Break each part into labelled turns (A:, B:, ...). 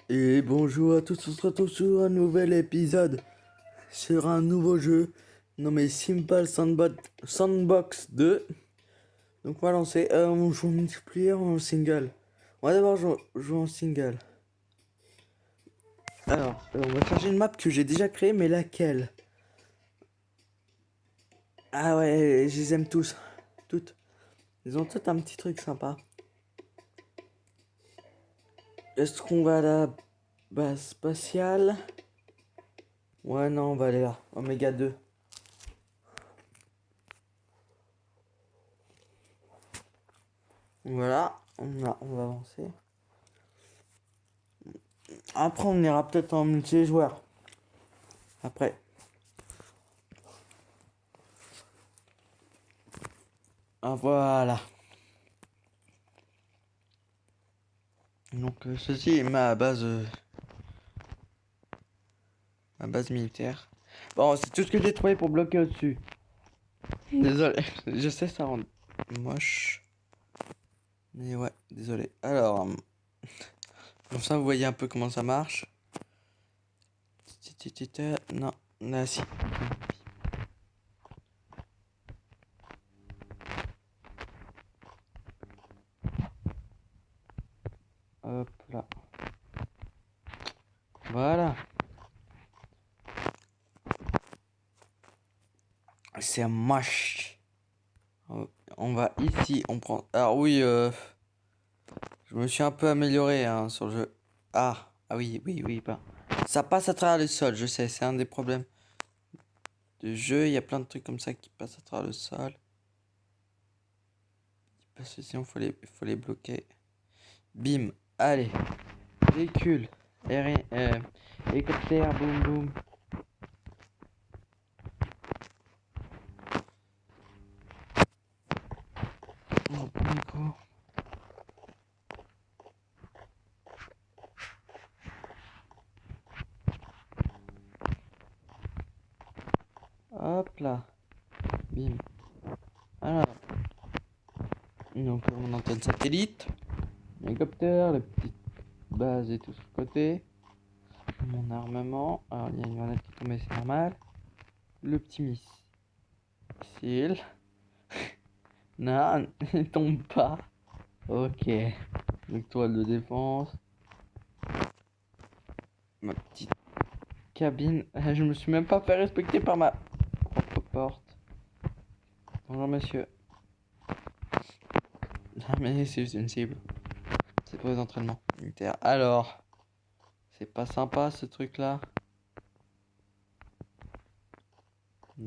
A: Et bonjour à tous, on se retrouve sur un nouvel épisode sur un nouveau jeu nommé Simple Sandbox 2. Donc on va lancer, on joue en multiplayer ou en single. On va d'abord jouer en single. Alors, on va chercher une map que j'ai déjà créée, mais laquelle? Ah ouais, je les aime tous, toutes. Ils ont toutes un petit truc sympa. Est-ce qu'on va à la base spatiale? Ouais, non, on va aller là, Oméga 2. Voilà, on va avancer. Après, on ira peut-être en multijoueur. Après. Ah, voilà. Donc, ceci est ma base militaire. Bon, c'est tout ce que j'ai trouvé pour bloquer au-dessus. Désolé, je sais, ça rend moche. Mais ouais, désolé. Alors, comme ça, vous voyez un peu comment ça marche. Non, là, si. Hop là. Voilà. C'est moche. On va ici, on prend. Alors oui, je me suis un peu amélioré hein, sur le jeu. Ah oui, bah. Ça passe à travers le sol, je sais, c'est un des problèmes de jeu. Il y a plein de trucs comme ça qui passent à travers le sol. Parce que sinon, faut les bloquer. Bim, allez. Véhicule, aérien, hélicoptère, boum boum. Oh, premier coup. Hop là. Bim. Alors. Donc, mon antenne satellite. Hélicoptère, la petite base et tout sur le côté. Mon armement. Alors, il y a une grenade qui tombe, mais c'est normal. Le petit missile. Non, il tombe pas. Ok. Donc, toile de défense. Ma petite cabine. Je me suis même pas fait respecter par ma propre porte. Bonjour, monsieur. Ah, mais c'est une cible. C'est pour les entraînements militaires. Alors, c'est pas sympa ce truc-là.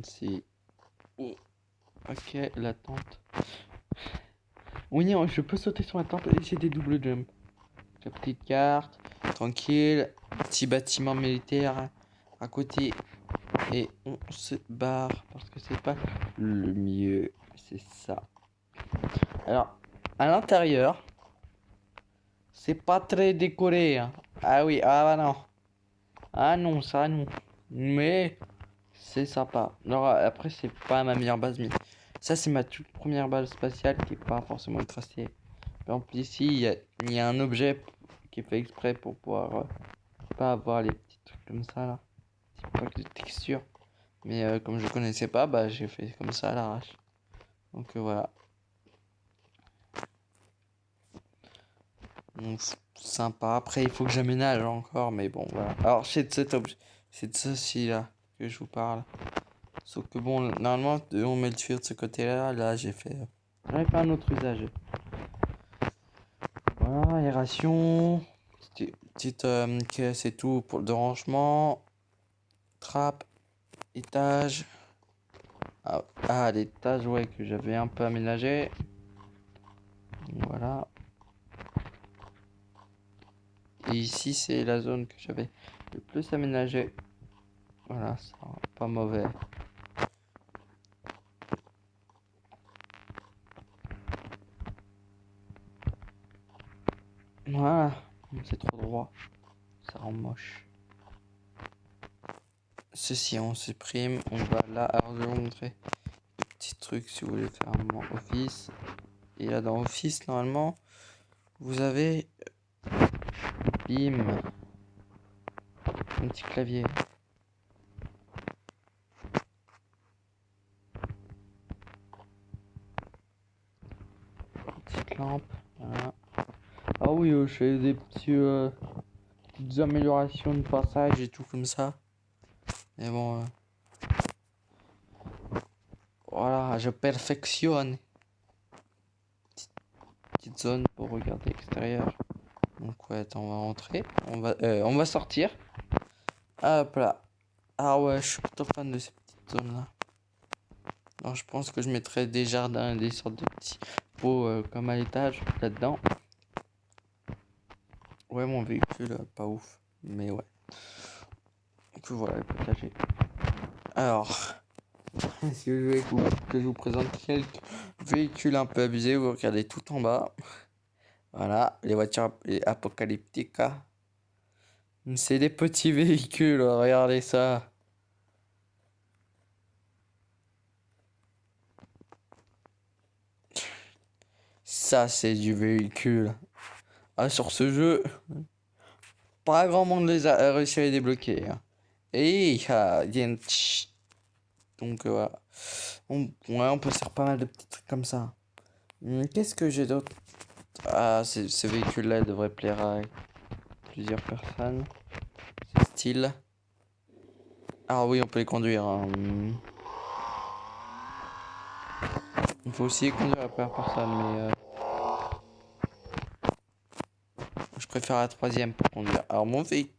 A: Si. Oh. Ok, la tente. Oui, je peux sauter sur la tente et j'ai des double jumps. La petite carte, tranquille. Petit bâtiment militaire à côté. Et on se barre parce que c'est pas le mieux. C'est ça. Alors, à l'intérieur, c'est pas très décoré. Hein. Ah oui, ah bah non. Ah non, ça non. Mais c'est sympa. Alors après, c'est pas ma meilleure base, mais ça, c'est ma toute première base spatiale qui est pas forcément tracée. Par exemple, ici, il y a un objet qui est fait exprès pour pouvoir pas avoir les petits trucs comme ça là. Petit pack de texture. Mais comme je connaissais pas, bah j'ai fait comme ça à l'arrache. Donc voilà. Donc sympa. Après, il faut que j'aménage encore, mais bon, voilà. Alors, c'est de cet objet, c'est de ceci là que je vous parle. Sauf que bon, normalement, on met le tuyau de ce côté-là. Là, j'en ai fait un autre usage. Voilà, aération. Petite caisse et tout pour le rangement. Trappe. Étage. L'étage, ouais, que j'avais un peu aménagé. Voilà. Et ici, c'est la zone que j'avais le plus aménagée. Voilà, ça pas mauvais. Voilà, c'est trop droit. Ça rend moche. Ceci, on supprime. On va là. Alors, je vais vous montrer le petit truc si vous voulez faire un office. Et là, dans Office, normalement, vous avez. Bim. un petit clavier. Petite lampe. Voilà. Ah oui, je fais des petites améliorations de passage et tout comme ça. Mais bon, voilà, je perfectionne. Petite zone pour regarder l'extérieur. Donc ouais, attends, on va rentrer. On va sortir. Hop là. Ah ouais, je suis plutôt fan de ces petites zones là. Alors je pense que je mettrai des jardins et des sortes de petits pots comme à l'étage là-dedans. Ouais, mon véhicule, pas ouf. Mais ouais. Donc voilà, le potager. Alors, si je veux que je vous présente quelques véhicules un peu abusés, vous regardez tout en bas. Voilà, les voitures apocalyptiques. Hein. C'est des petits véhicules, regardez ça. Ça, c'est du véhicule. Ah, sur ce jeu, pas grand monde les a réussi à les débloquer. Hein. Et il y a une... Donc voilà. On peut faire pas mal de petits trucs comme ça. Qu'est-ce que j'ai d'autre? Ah, ce véhicule-là devrait plaire à plusieurs personnes. C'est style. Ah oui, on peut les conduire. Hein. Il faut aussi les conduire à plusieurs personnes, mais je préfère la troisième pour conduire. Alors mon véhicule...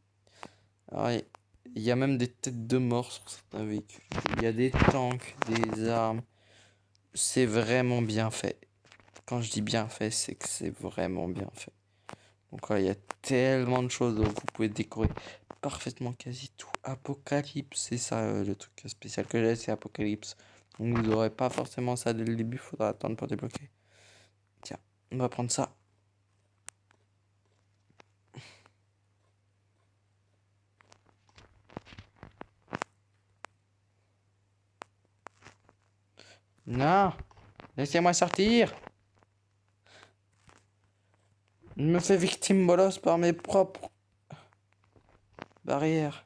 A: Il y a même des têtes de mort sur certains véhicules. Il y a des tanks, des armes. C'est vraiment bien fait. Quand je dis bien fait, c'est que c'est vraiment bien fait. Donc il y a tellement de choses, donc vous pouvez décorer parfaitement quasi tout. Apocalypse, c'est ça le truc spécial que j'ai, c'est Apocalypse. Donc vous n'aurez pas forcément ça dès le début, faudra attendre pour débloquer. Tiens, on va prendre ça. Non, laissez-moi sortir. Je me fais victime bolos par mes propres barrières.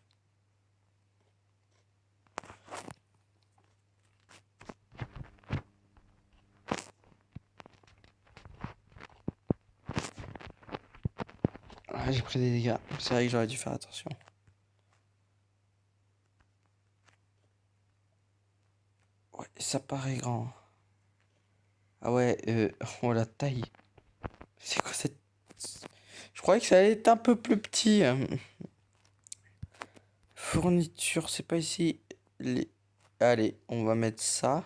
A: Ah, j'ai pris des dégâts. C'est vrai que j'aurais dû faire attention. Ouais, ça paraît grand. Ah ouais, oh la taille. C'est quoi cette... Je croyais que ça allait être un peu plus petit. Fourniture, c'est pas ici. Allez, on va mettre ça.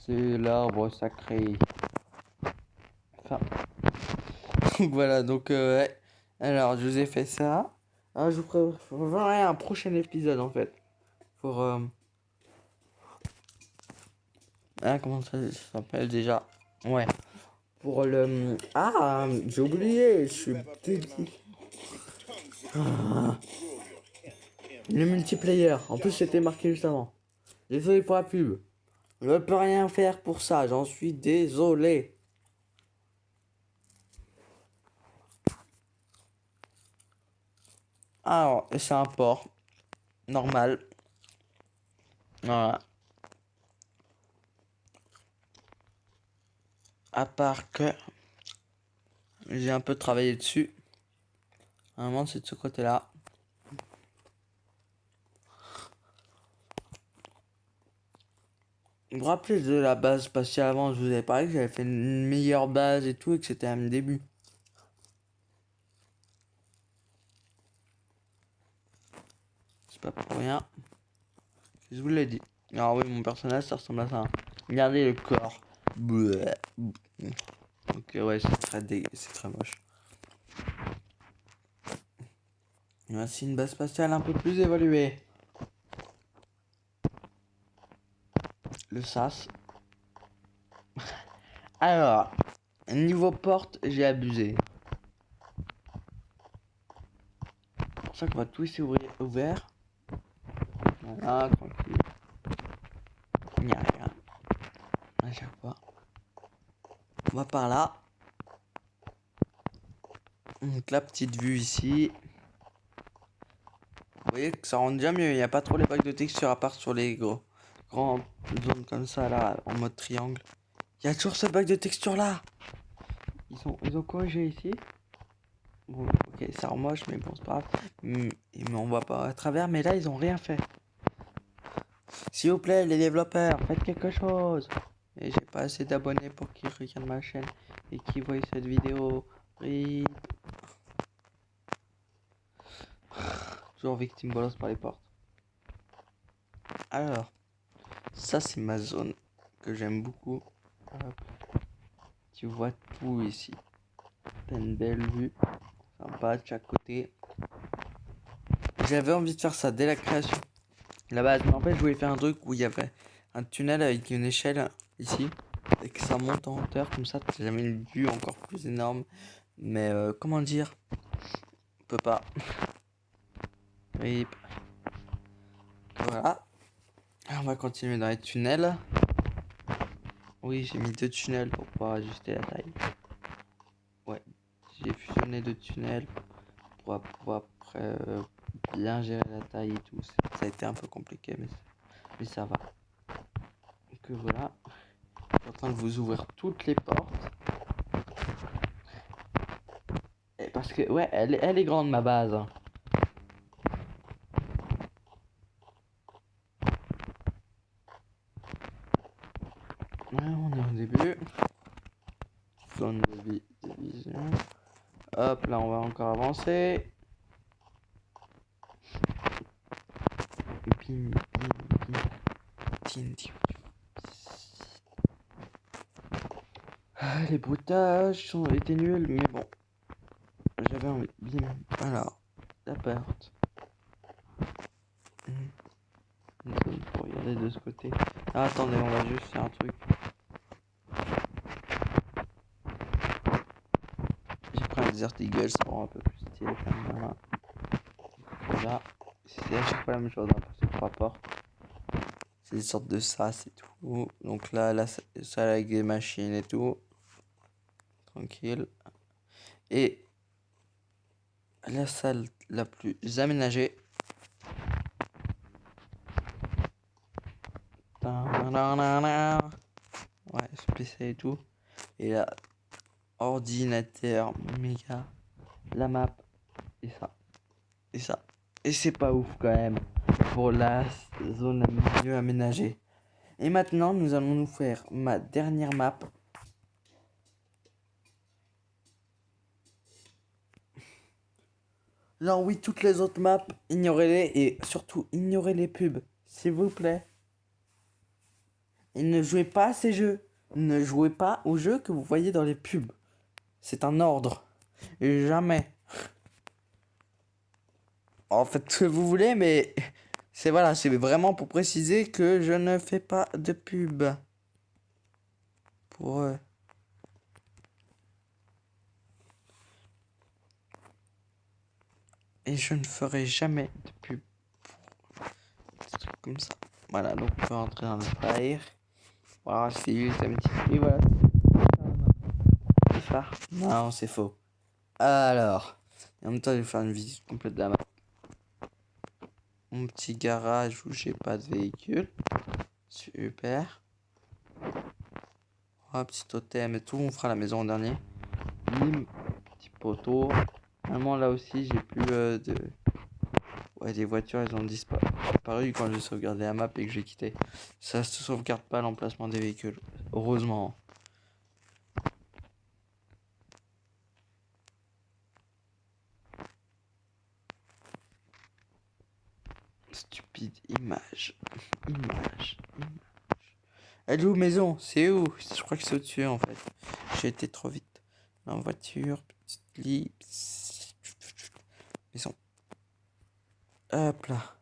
A: C'est l'arbre sacré. Enfin. Donc voilà, donc ouais. Alors, je vous ai fait ça. Ah, je vous ferai un prochain épisode en fait. Pour... Ah, comment ça s'appelle déjà? Ouais. Pour le... Ah, j'ai oublié, je suis débile. Ah. Le multiplayer. En plus, c'était marqué juste avant. Désolé pour la pub. Je ne peux rien faire pour ça, j'en suis désolé. Alors, c'est un port. Normal. Voilà. À part que j'ai un peu travaillé dessus. Normalement, c'est de ce côté-là. Vous vous rappelez de la base spatiale avant, je vous avais parlé que j'avais fait une meilleure base et tout, et que c'était un début. C'est pas pour rien. Je vous l'ai dit. Alors oui, mon personnage, ça ressemble à ça. Regardez le corps. Bleh. Donc ouais, c'est très moche. Voici une base spatiale un peu plus évoluée. Le SAS. Alors, niveau porte, j'ai abusé. C'est pour ça qu'on va tout laisser ouvert. Voilà, tranquille. Il n'y a rien. va par là. Donc la petite vue ici. Vous voyez que ça rend déjà mieux. Il n'y a pas trop les packs de texture à part sur les grands zones comme ça là en mode triangle. Il y a toujours ce bug de texture là. Ils ont corrigé ici. Bon, ok, ça rend moche, mais bon, c'est pas grave. On voit pas à travers, mais là, ils ont rien fait. S'il vous plaît, les développeurs, faites quelque chose. Et j'ai pas assez d'abonnés pour qu'ils regardent ma chaîne et qu'ils voient cette vidéo. Oui. Toujours victime bolos par les portes. Alors, ça, c'est ma zone que j'aime beaucoup. Hop. Tu vois tout ici. T'as une belle vue. Sympa de chaque côté. J'avais envie de faire ça dès la création. La base, mais en fait, je voulais faire un truc où il y avait un tunnel avec une échelle ici. Et que ça monte en hauteur, comme ça, t'as jamais une vue encore plus énorme. Mais comment dire? On peut pas. Oui. Voilà. Alors, on va continuer dans les tunnels. Oui, j'ai mis 2 tunnels pour pouvoir ajuster la taille. Ouais, j'ai fusionné 2 tunnels pour pouvoir après bien gérer la taille et tout. Ça a été un peu compliqué, mais ça va. Donc voilà. Je suis en train de vous ouvrir toutes les portes. Et parce que, ouais, elle est grande ma base. Ouais, on est au début. Zone de division. Hop, là on va encore avancer. Bim, bim, bim. Les bruitages étaient nuls, mais bon. J'avais envie. Bim. Alors, la porte. Une zone pour regarder de ce côté. Ah, attendez, on va juste faire un truc. J'ai pris un Desert Eagle, ça rend un peu plus stylé quand même. Voilà. C'est à chaque fois la même chose, hein, pour ces 3 portes. C'est des sortes de sas et tout. Donc là, salle avec des machines et tout. Tranquille. Et la salle la plus aménagée. Ouais, spécial et tout. Et là, ordinateur méga. La map. Et ça. Et ça. Et c'est pas ouf quand même. Pour la zone mieux aménagée. Et maintenant, nous allons nous faire ma dernière map. Genre oui, toutes les autres maps, ignorez-les et surtout ignorez les pubs, s'il vous plaît. Et ne jouez pas à ces jeux. Ne jouez pas aux jeux que vous voyez dans les pubs. C'est un ordre. Et jamais. En fait, ce que vous voulez, mais c'est voilà, c'est vraiment pour préciser que je ne fais pas de pub. Pour eux. Et je ne ferai jamais de pub pour des trucs comme ça. Voilà, donc on peut rentrer dans le fire. Voilà, c'est juste un petit prix, voilà. Phare. Non, c'est faux. Alors, en même temps, je vais faire une visite complète de la map. Mon petit garage où j'ai pas de véhicule. Super. Un petit totem et tout. On fera la maison en dernier. Bim. Petit poteau. Normalement, là aussi, j'ai plus de. Ouais, des voitures, elles ont disparu quand j'ai sauvegardé la map et que j'ai quitté. Ça se sauvegarde pas l'emplacement des véhicules. Heureusement. Stupide image. Image. Elle est où maison? C'est où? Je crois que c'est au-dessus en fait. J'ai été trop vite. En voiture, petite lit. Maison. Hop là.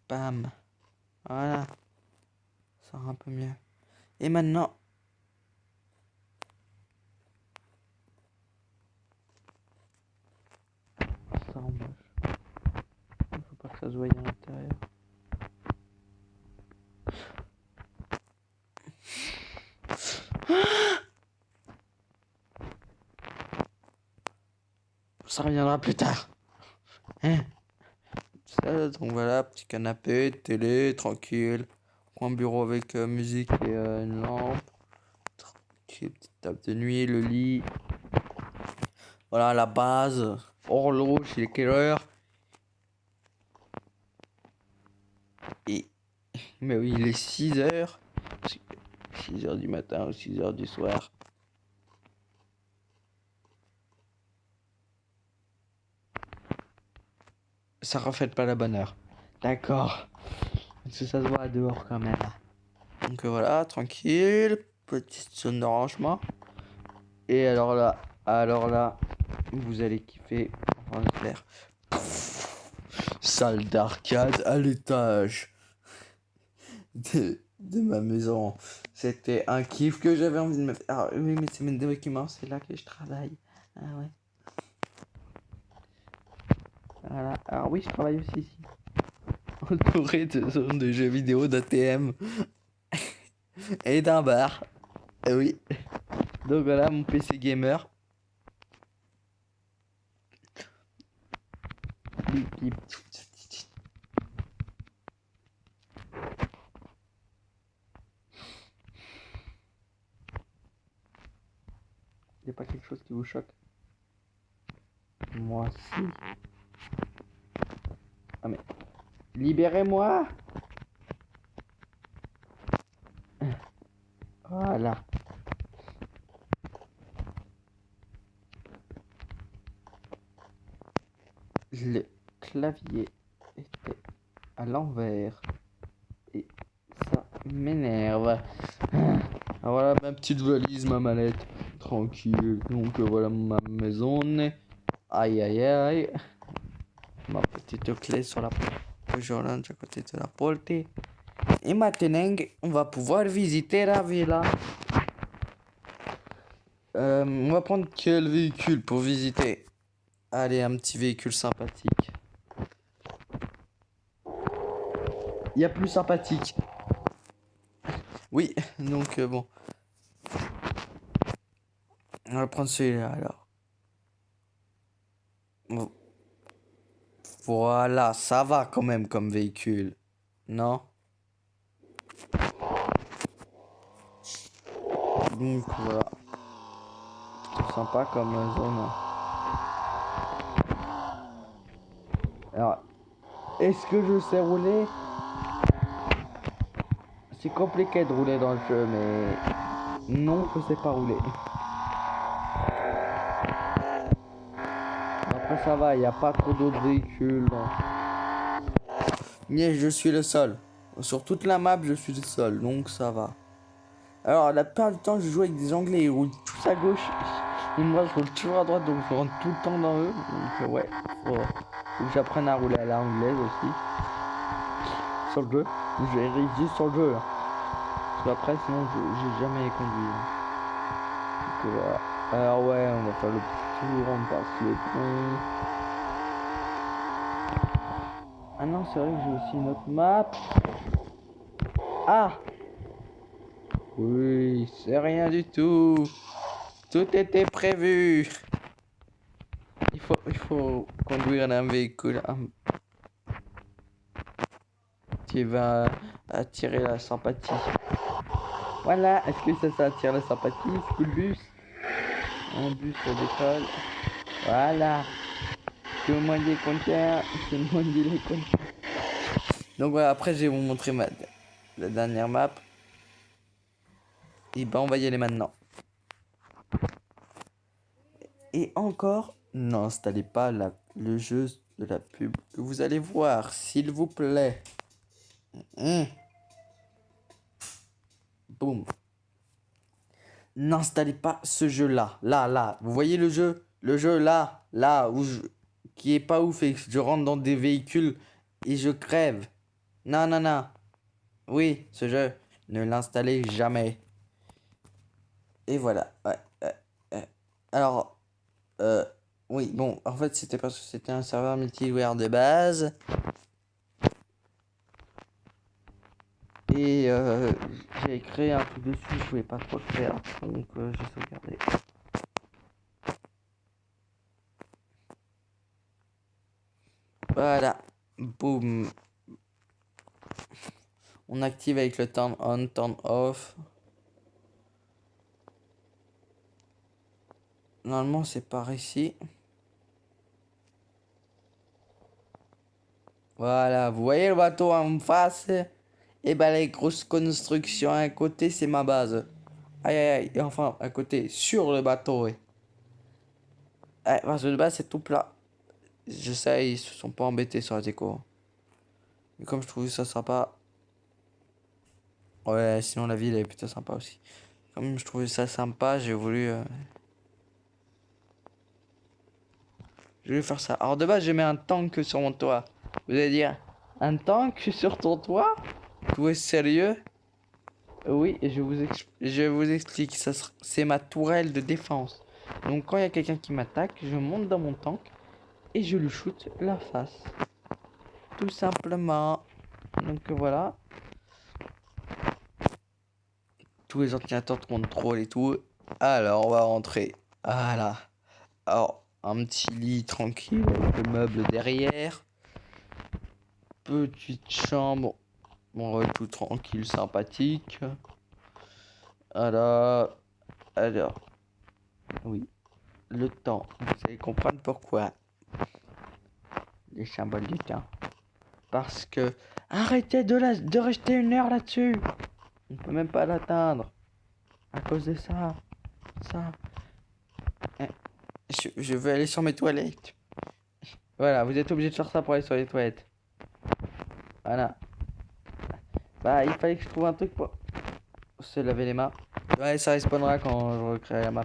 A: Bam. Voilà. Ça sera un peu mieux. Et maintenant. ça se voyait à l'intérieur. Ça reviendra plus tard. Hein? Ça, donc voilà, petit canapé, télé, tranquille. Coin bureau avec musique et une lampe. Tranquille, petite table de nuit, le lit. Voilà la base. Horloge, il est quelle heure? Et... Mais oui, il est 6h. 6h du matin ou 6h du soir. Ça reflète pas la bonne heure. D'accord. Parce que ça se voit dehors quand même. Donc voilà, tranquille. Petite zone de rangement. Et alors là, vous allez kiffer. Enfin, j'espère. Salle d'arcade à l'étage de ma maison. C'était un kiff que j'avais envie de me faire. Ah, oui, mais c'est mes documents, c'est là que je travaille. Ah ouais. Voilà. Alors oui, je travaille aussi ici. Entouré de zones de jeux vidéo, d'ATM et d'un bar. Oui. Donc voilà, mon PC gamer. Bip, bip. Il n'y a pas quelque chose qui vous choque? Moi si. Ah mais... Libérez-moi! Voilà. Le clavier était à l'envers. Et ça m'énerve. Alors voilà ma petite valise, ma mallette. Tranquille. Donc voilà ma maison. Aïe aïe aïe. Ma petite clé sur la porte. Je range à côté de la porte. Et maintenant, on va pouvoir visiter la villa. On va prendre quel véhicule pour visiter? Allez, un petit véhicule sympathique. Il y a plus sympathique. Oui, donc bon. On va prendre celui-là alors. Voilà, ça va quand même comme véhicule. Non? Donc voilà. C'est sympa comme zone. Alors, est-ce que je sais rouler? C'est compliqué de rouler dans le jeu, mais non, je sais pas rouler. Après ça va, il n'y a pas trop d'autres véhicules. Mais je suis le seul. Sur toute la map, je suis le seul, donc ça va. Alors, la plupart du temps, je joue avec des Anglais, ils roulent tous à gauche. Et moi, je roule toujours à droite, donc je rentre tout le temps dans eux. Donc, ouais, faut que j'apprenne à rouler à la anglaise aussi. Sur le jeu. J'ai réussi sur le jeu, là. Parce qu'après, sinon, j'ai jamais conduit. Donc, voilà. Alors, ouais, on va faire le petit tour, on passe le pont. Ah non, c'est vrai que j'ai aussi une autre map. Ah! Oui, c'est rien du tout. Tout était prévu. Il faut conduire un véhicule qui va attirer la sympathie. Voilà, est-ce que ça attire la sympathie? School bus. Un bus d'école. Voilà. Tout le monde est content. Tout le monde est content. Donc voilà, après je vais vous montrer la dernière map. Et ben on va y aller maintenant. Et encore, n'installez pas le jeu de la pub que vous allez voir, s'il vous plaît. Boum. N'installez pas ce jeu-là. Là. Vous voyez le jeu? Le jeu là, qui est pas ouf et que je rentre dans des véhicules et je crève. Non. Oui, ce jeu, ne l'installez jamais. Et voilà. Ouais, alors, oui, bon, en fait, c'était parce que c'était un serveur multijoueur de base. fallait créer un truc dessus, je pouvais pas trop le faire, donc j'ai sauvegardé. Voilà, boum. On active avec le turn on, turn off. Normalement c'est par ici. Voilà, vous voyez le bateau en face? Et ben les grosses constructions à côté, c'est ma base. Aïe aïe aïe, et enfin à côté, sur le bateau, ouais. Ouais, parce que de base c'est tout plat. Je sais, ils se sont pas embêtés sur la déco. Mais comme je trouvais ça sympa. Ouais, sinon la ville est plutôt sympa aussi. Comme je trouvais ça sympa, j'ai voulu faire ça. Alors de base, je mets un tank sur mon toit. Vous allez dire, un tank sur ton toit? Vous êtes sérieux? Oui, et je vous explique. C'est ma tourelle de défense. Donc quand il y a quelqu'un qui m'attaque, je monte dans mon tank et je lui shoot la face. Tout simplement. Donc voilà. Tous les ordinateurs de contrôle et tout. Alors on va rentrer. Voilà. Alors, un petit lit tranquille avec le meuble derrière. Petite chambre. Bon, ouais, tout tranquille, sympathique. Alors, oui, le temps. Vous allez comprendre pourquoi. Les symboles du temps. Parce que, arrêtez de rester 1 heure là-dessus. On peut même pas l'atteindre. À cause de ça. Ça. Eh, je veux aller sur mes toilettes. Voilà, vous êtes obligé de faire ça pour aller sur les toilettes. Voilà. Bah, il fallait que je trouve un truc pour se laver les mains. Ouais, ça respawnera quand je recrée la map.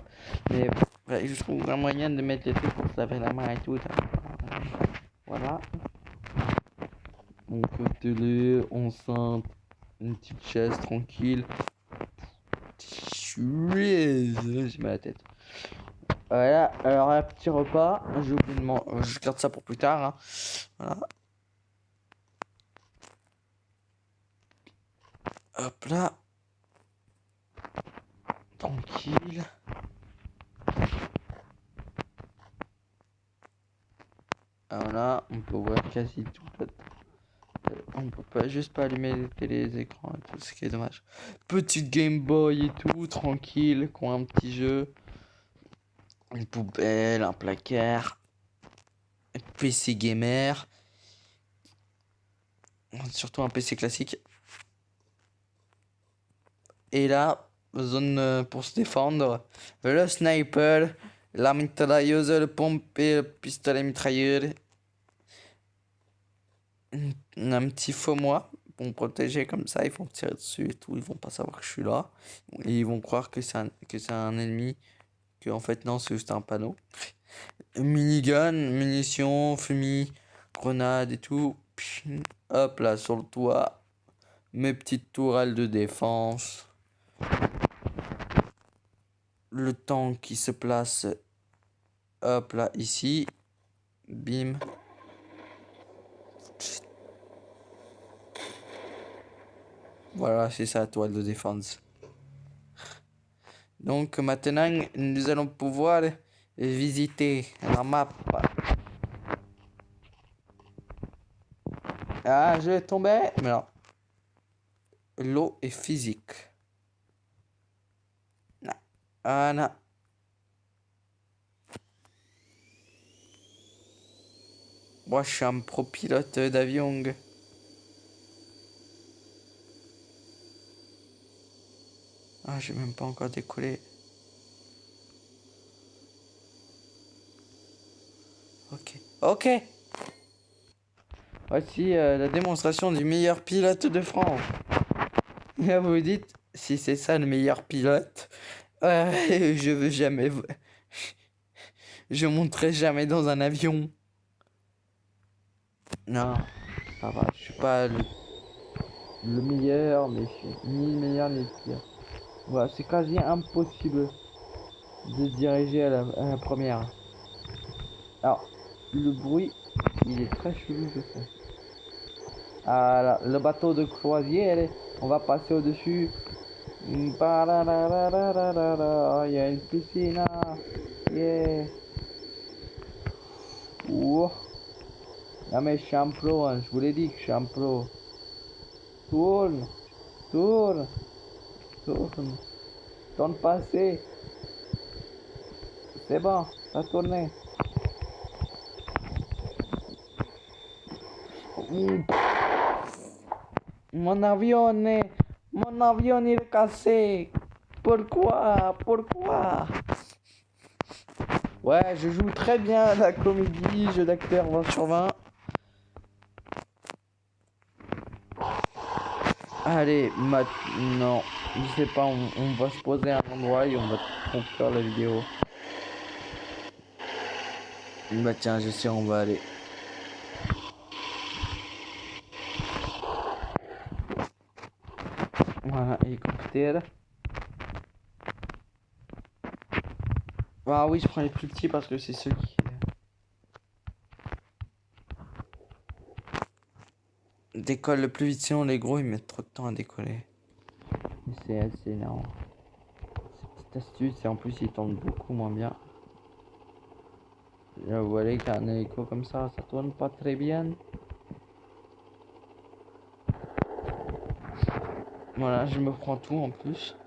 A: Mais ouais, je trouve un moyen de mettre les trucs pour se laver la main et tout. Voilà. Donc, télé, enceinte, une petite chaise tranquille. J'ai mal à la tête. Voilà, alors un petit repas. J'ai oublié de manger. Je garde ça pour plus tard. Hein. Voilà. Hop là. Tranquille. Voilà, on peut voir quasi tout. On peut pas juste pas allumer les télés, les écrans et tout, ce qui est dommage. Petite Game Boy et tout, tranquille, qui ont un petit jeu. Une poubelle, un placard. Un PC gamer. Surtout un PC classique. Et là, zone pour se défendre. Le sniper, la mitrailleuse, le pompe et le pistolet mitrailleur. Un petit faux moi pour me protéger comme ça, ils vont tirer dessus et tout, ils vont pas savoir que je suis là. Et ils vont croire que c'est un ennemi, que en fait non, c'est juste un panneau. Minigun, munitions, fumée, grenades et tout. Hop là sur le toit, mes petites tourelles de défense. Le tank qui se place, hop là ici, bim. Voilà, c'est ça, toile de défense. Donc maintenant, nous allons pouvoir visiter la map. Ah, je vais tomber. Mais non. L'eau est physique. Non. Ah non. Moi, je suis un pro pilote d'avion. Ah, j'ai même pas encore décollé. Ok. Ok. Voici la démonstration du meilleur pilote de France. Et là, vous vous dites, si c'est ça le meilleur pilote, je veux jamais. Je monterai jamais dans un avion. Non, ça va. Je suis pas le meilleur, mais je suis ni le meilleur ni le pire. Voilà, c'est quasi impossible de diriger à la première. Alors, le bruit, il est très chelou, je sais. Ah là, le bateau de croisière, on va passer au-dessus. Parararararara, il y a une piscine. Yeah. Ouh. Non mais je suis un pro, hein. Je vous l'ai dit que je suis un pro. Tourne, tourne, tourne. Tourne passer. C'est bon, ça a tourné. Mon avion est... Mon avion il est cassé. Pourquoi? Pourquoi? Ouais, je joue très bien à la comédie, jeu d'acteur 20 sur 20. Allez, maintenant, je sais pas, on va se poser à un endroit et on va conclure la vidéo. Bah tiens, je sais où on va aller. Voilà, hélicoptère. Ah oui, je prends les plus petits parce que c'est ceux qui décollent le plus vite. Sinon, les gros, ils mettent trop de temps à décoller. C'est assez énorme. Cette petite astuce, et en plus, ils tournent beaucoup moins bien. Là, vous voyez qu'un hélico comme ça tourne pas très bien. Voilà, je me prends tout en plus.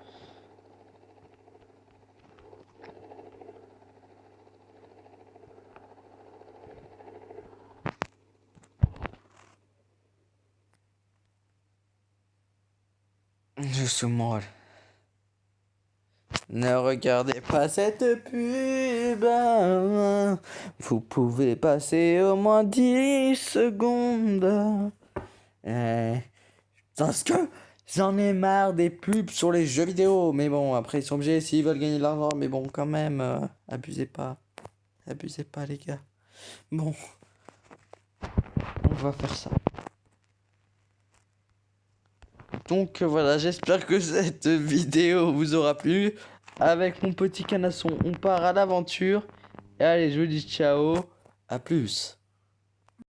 A: Je suis mort. Ne regardez pas cette pub. Vous pouvez passer au moins 10 secondes. Parce que j'en ai marre des pubs sur les jeux vidéo. Mais bon, après ils sont obligés s'ils veulent gagner de l'argent. Mais bon, quand même, abusez pas. Abusez pas les gars. Bon, on va faire ça. Donc voilà, j'espère que cette vidéo vous aura plu. Avec mon petit canasson, on part à l'aventure. Et allez, je vous dis ciao, à plus.